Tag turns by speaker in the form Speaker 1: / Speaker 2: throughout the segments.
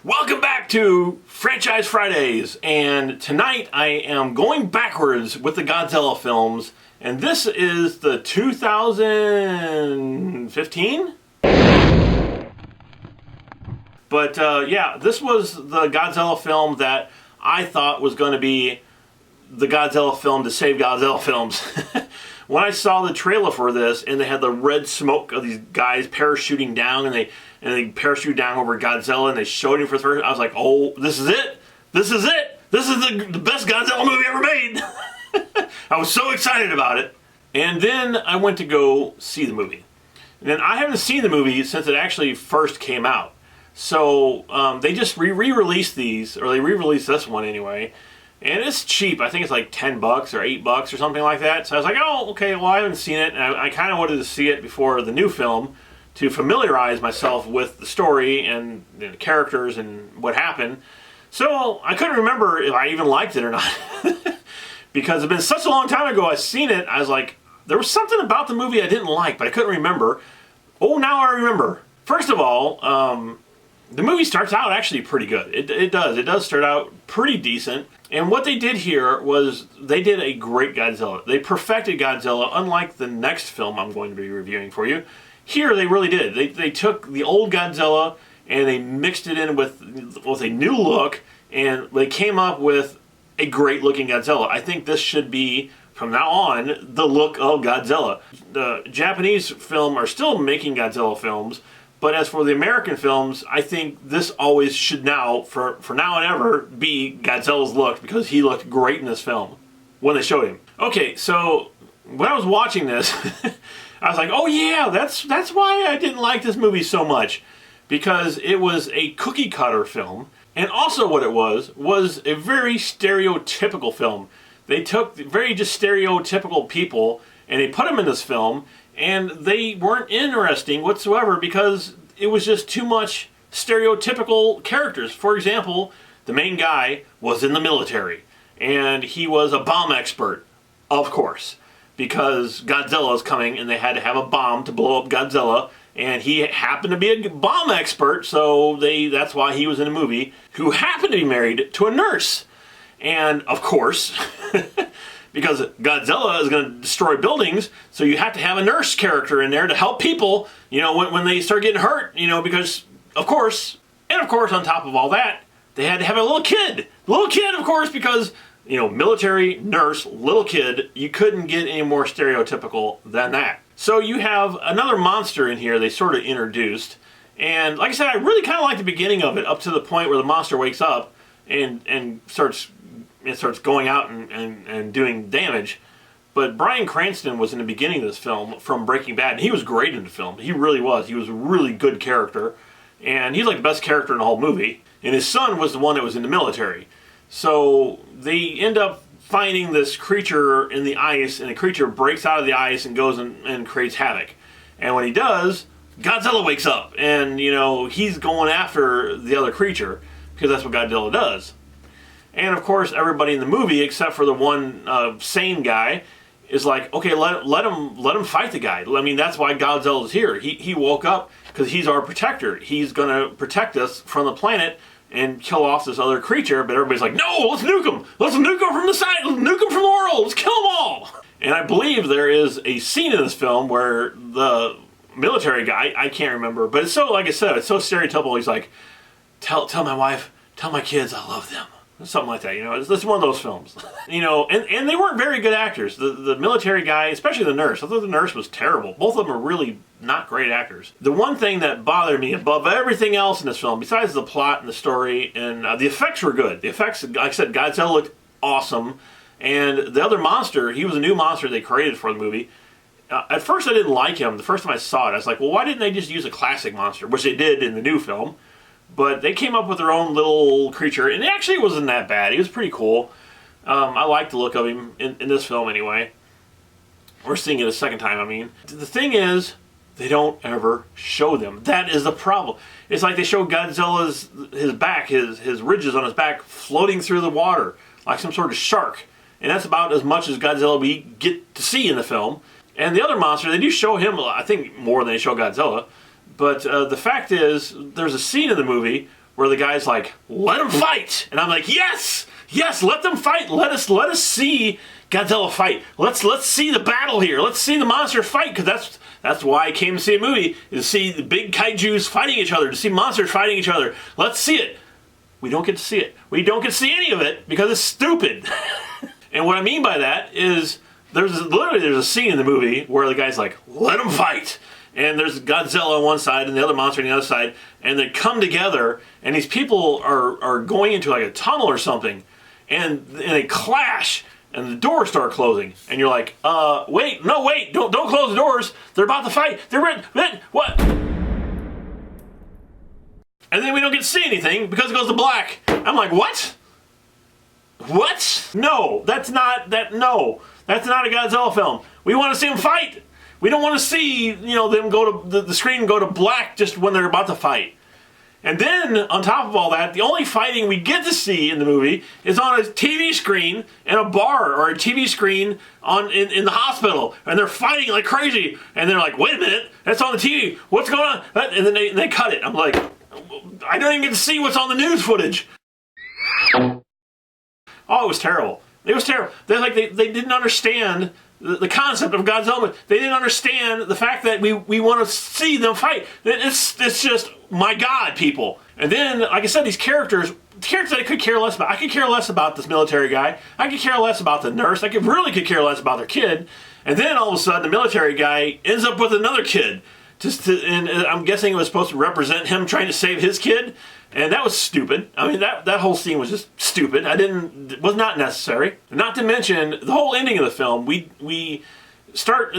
Speaker 1: Welcome back to Franchise Fridays, and tonight I am going backwards with the Godzilla films, and this is the 2015? But yeah, this was the Godzilla film that I thought was going to be the Godzilla film to save Godzilla films. When I saw the trailer for this, and they had the red smoke of these guys parachuting down, and they parachute down over Godzilla, and they showed him for the first time, I was like, oh, this is it! This is it! This is the best Godzilla movie ever made! I was so excited about it. And then I went to go see the movie. And then I haven't seen the movie since it actually first came out. So they just re-released these, or they re-released this one anyway. And it's cheap. I think it's like $10 or $8 or something like that. So I was like, oh, okay, well, I haven't seen it. And I kind of wanted to see it before the new film to familiarize myself with the story and the characters and what happened. So I couldn't remember if I even liked it or not. Because it's been such a long time ago I've seen it. I was like, there was something about the movie I didn't like, but I couldn't remember. Oh, now I remember. First of all, the movie starts out actually pretty good. It does. It does start out pretty decent. And what they did here was they did a great Godzilla. They perfected Godzilla, unlike the next film I'm going to be reviewing for you. Here they really did. They took the old Godzilla and they mixed it in with a new look, and they came up with a great looking Godzilla. I think this should be, from now on, the look of Godzilla. The Japanese film are still making Godzilla films, but as for the American films, I think this always should now, for now and ever, be Godzilla's look, because he looked great in this film when they showed him. Okay, so when I was watching this, I was like, oh yeah, that's why I didn't like this movie so much. Because it was a cookie cutter film, and also what it was a very stereotypical film. They took very just stereotypical people, and they put them in this film, and they weren't interesting whatsoever because it was just too much stereotypical characters. For example, the main guy was in the military, and he was a bomb expert, of course, because Godzilla is coming and they had to have a bomb to blow up Godzilla, and he happened to be a bomb expert, so that's why he was in a movie, who happened to be married to a nurse. And of course, because Godzilla is going to destroy buildings, so you have to have a nurse character in there to help people, you know, when they start getting hurt, you know, because, of course, and of course, on top of all that, they had to have a little kid. Little kid, of course, because, you know, military, nurse, little kid, you couldn't get any more stereotypical than that. So you have another monster in here they sort of introduced, and like I said, I really kind of like the beginning of it, up to the point where the monster wakes up and starts going out and doing damage. But Bryan Cranston was in the beginning of this film from Breaking Bad, and he was great in the film. He really was. He was a really good character, and he's like the best character in the whole movie. And his son was the one that was in the military. So they end up finding this creature in the ice, and the creature breaks out of the ice and goes and creates havoc. And when he does, Godzilla wakes up, and, you know, he's going after the other creature, because that's what Godzilla does. And of course, everybody in the movie, except for the one sane guy, is like, okay, let him fight the guy. I mean, that's why Godzilla's here. He woke up because he's our protector. He's going to protect us from the planet and kill off this other creature. But everybody's like, no, let's nuke him. Let's nuke him from the side. Let's nuke him from the world. Let's kill them all. And I believe there is a scene in this film where the military guy, I can't remember, but it's so, like I said, it's so stereotypical. He's like, tell my wife, tell my kids I love them. Something like that, you know. It's one of those films. You know, and they weren't very good actors. The military guy, especially the nurse. I thought the nurse was terrible. Both of them are really not great actors. The one thing that bothered me above everything else in this film, besides the plot and the story, and the effects were good. The effects, like I said, Godzilla looked awesome. And the other monster, he was a new monster they created for the movie. At first I didn't like him. The first time I saw it, I was like, well, why didn't they just use a classic monster? Which they did in the new film. But they came up with their own little creature, and it actually wasn't that bad. He was pretty cool. I liked the look of him in this film anyway. We're seeing it a second time, I mean. The thing is, they don't ever show them. That is the problem. It's like they show Godzilla's, his back, his ridges on his back floating through the water, like some sort of shark. And that's about as much as Godzilla we get to see in the film. And the other monster, they do show him, I think, more than they show Godzilla. But the fact is, there's a scene in the movie where the guy's like, let them fight. And I'm like, yes, yes, let them fight. Let us see Godzilla fight. Let's see the battle here. Let's see the monsters fight, because that's why I came to see a movie, is to see the big kaijus fighting each other, to see monsters fighting each other. Let's see it. We don't get to see it. We don't get to see any of it because it's stupid. And what I mean by that is there's a scene in the movie where the guy's like, let them fight. And there's Godzilla on one side and the other monster on the other side, and they come together, and these people are going into like a tunnel or something, and they clash, and the doors start closing, and you're like, wait, don't close the doors. They're about to fight. What? And then we don't get to see anything because it goes to black. I'm like, what? What? No, that's not a Godzilla film. We want to see them fight. We don't want to see, them go to the screen go to black just when they're about to fight. And then, on top of all that, the only fighting we get to see in the movie is on a TV screen in a bar, or a TV screen in the hospital, and they're fighting like crazy. And they're like, wait a minute, that's on the TV. What's going on? And then they cut it. I'm like, I don't even get to see what's on the news footage. Oh, it was terrible. It was terrible. They didn't understand the concept of Godzilla. They didn't understand the fact that we want to see them fight. It's just, my God, people. And then, like I said, these characters that I could care less about. I could care less about this military guy. I could care less about the nurse. I really could care less about their kid. And then all of a sudden, the military guy ends up with another kid. And I'm guessing it was supposed to represent him trying to save his kid. And that was stupid. I mean, that whole scene was just stupid. It was not necessary. Not to mention, the whole ending of the film,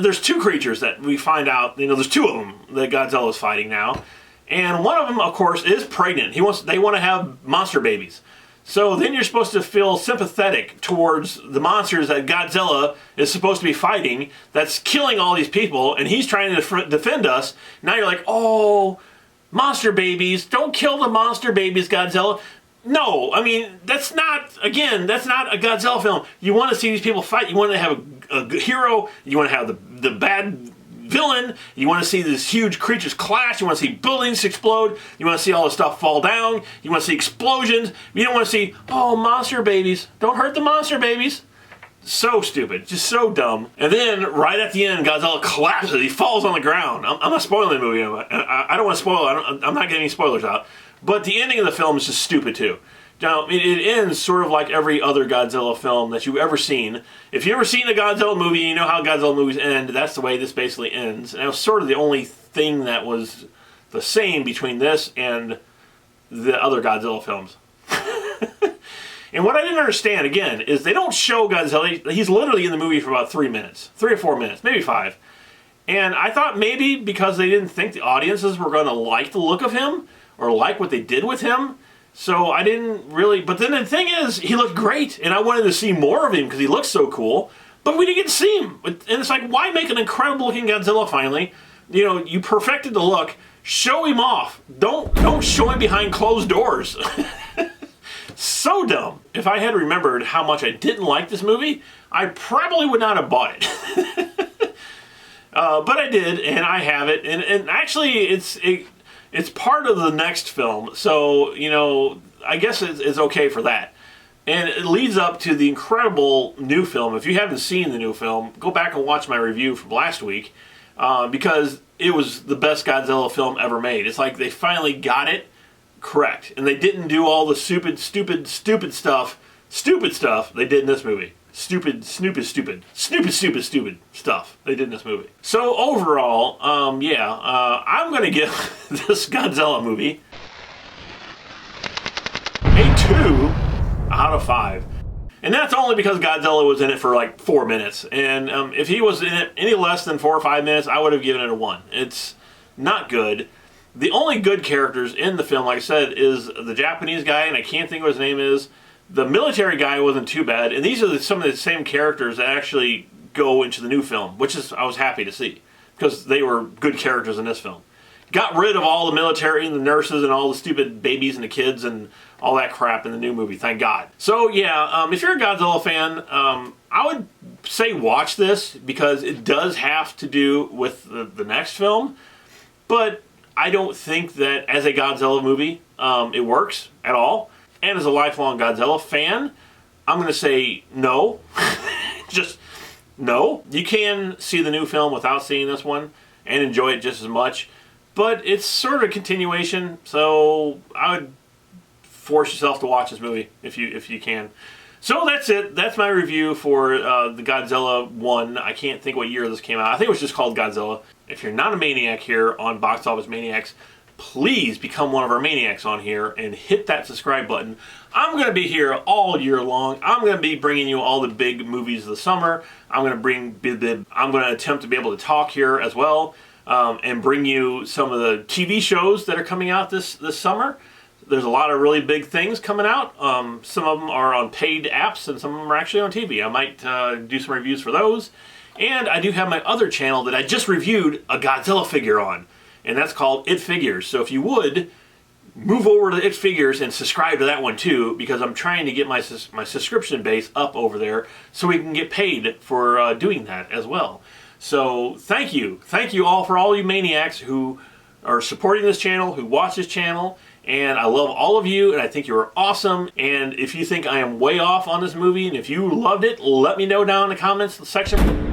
Speaker 1: there's two creatures that we find out, there's two of them that Godzilla is fighting now. And one of them, of course, is pregnant. They want to have monster babies. So then you're supposed to feel sympathetic towards the monsters that Godzilla is supposed to be fighting, that's killing all these people, and he's trying to defend us. Now you're like, oh, monster babies, don't kill the monster babies, Godzilla. No, I mean, that's not a Godzilla film. You want to see these people fight. You want to have a hero. You want to have the bad villain. You want to see these huge creatures clash. You want to see buildings explode. You want to see all the stuff fall down. You want to see explosions. You don't want to see, oh, monster babies. Don't hurt the monster babies. So stupid. Just so dumb. And then, right at the end, Godzilla collapses. He falls on the ground. I'm not spoiling the movie. I don't want to spoil it. I'm not getting any spoilers out. But the ending of the film is just stupid, too. Now, it ends sort of like every other Godzilla film that you've ever seen. If you've ever seen a Godzilla movie, you know how Godzilla movies end. That's the way this basically ends. And it was sort of the only thing that was the same between this and the other Godzilla films. And what I didn't understand, again, is they don't show Godzilla. He's literally in the movie for about 3 minutes. 3 or 4 minutes, maybe 5. And I thought maybe because they didn't think the audiences were going to like the look of him or like what they did with him. So I didn't really... But then the thing is, he looked great. And I wanted to see more of him because he looked so cool. But we didn't get to see him. And it's like, why make an incredible looking Godzilla finally? You perfected the look. Show him off. Don't show him behind closed doors. So dumb. If I had remembered how much I didn't like this movie, I probably would not have bought it. But I did, and I have it. And actually, it's part of the next film. So, I guess it's okay for that. And it leads up to the incredible new film. If you haven't seen the new film, go back and watch my review from last week. Because it was the best Godzilla film ever made. It's like they finally got it correct. And they didn't do all the stupid stuff they did in this movie. Stupid stuff they did in this movie. So overall, I'm going to give this Godzilla movie a 2 out of 5. And that's only because Godzilla was in it for like 4 minutes. And if he was in it any less than 4 or 5 minutes, I would have given it a 1. It's not good. The only good characters in the film, like I said, is the Japanese guy, and I can't think of what his name is. The military guy wasn't too bad, and these are some of the same characters that actually go into the new film, which I was happy to see, because they were good characters in this film. Got rid of all the military and the nurses and all the stupid babies and the kids and all that crap in the new movie, thank God. So yeah, if you're a Godzilla fan, I would say watch this, because it does have to do with the next film, but I don't think that as a Godzilla movie, it works at all. And as a lifelong Godzilla fan, I'm going to say no. Just no. You can see the new film without seeing this one and enjoy it just as much. But it's sort of a continuation, so I would force yourself to watch this movie if you can. So that's it. That's my review for the Godzilla 1. I can't think what year this came out. I think it was just called Godzilla. If you're not a maniac here on Box Office Maniacs, please become one of our maniacs on here and hit that subscribe button. I'm going to be here all year long. I'm going to be bringing you all the big movies of the summer. I'm going to attempt to be able to talk here as well, and bring you some of the TV shows that are coming out this summer. There's a lot of really big things coming out. Some of them are on paid apps, and some of them are actually on TV. I might do some reviews for those. And I do have my other channel that I just reviewed a Godzilla figure on, and that's called It Figures. So if you would, move over to It Figures and subscribe to that one too, because I'm trying to get my subscription base up over there so we can get paid for doing that as well. So thank you. Thank you all for all you maniacs who are supporting this channel, who watch this channel. And I love all of you, and I think you're awesome. And if you think I am way off on this movie, and if you loved it, let me know down in the comments section.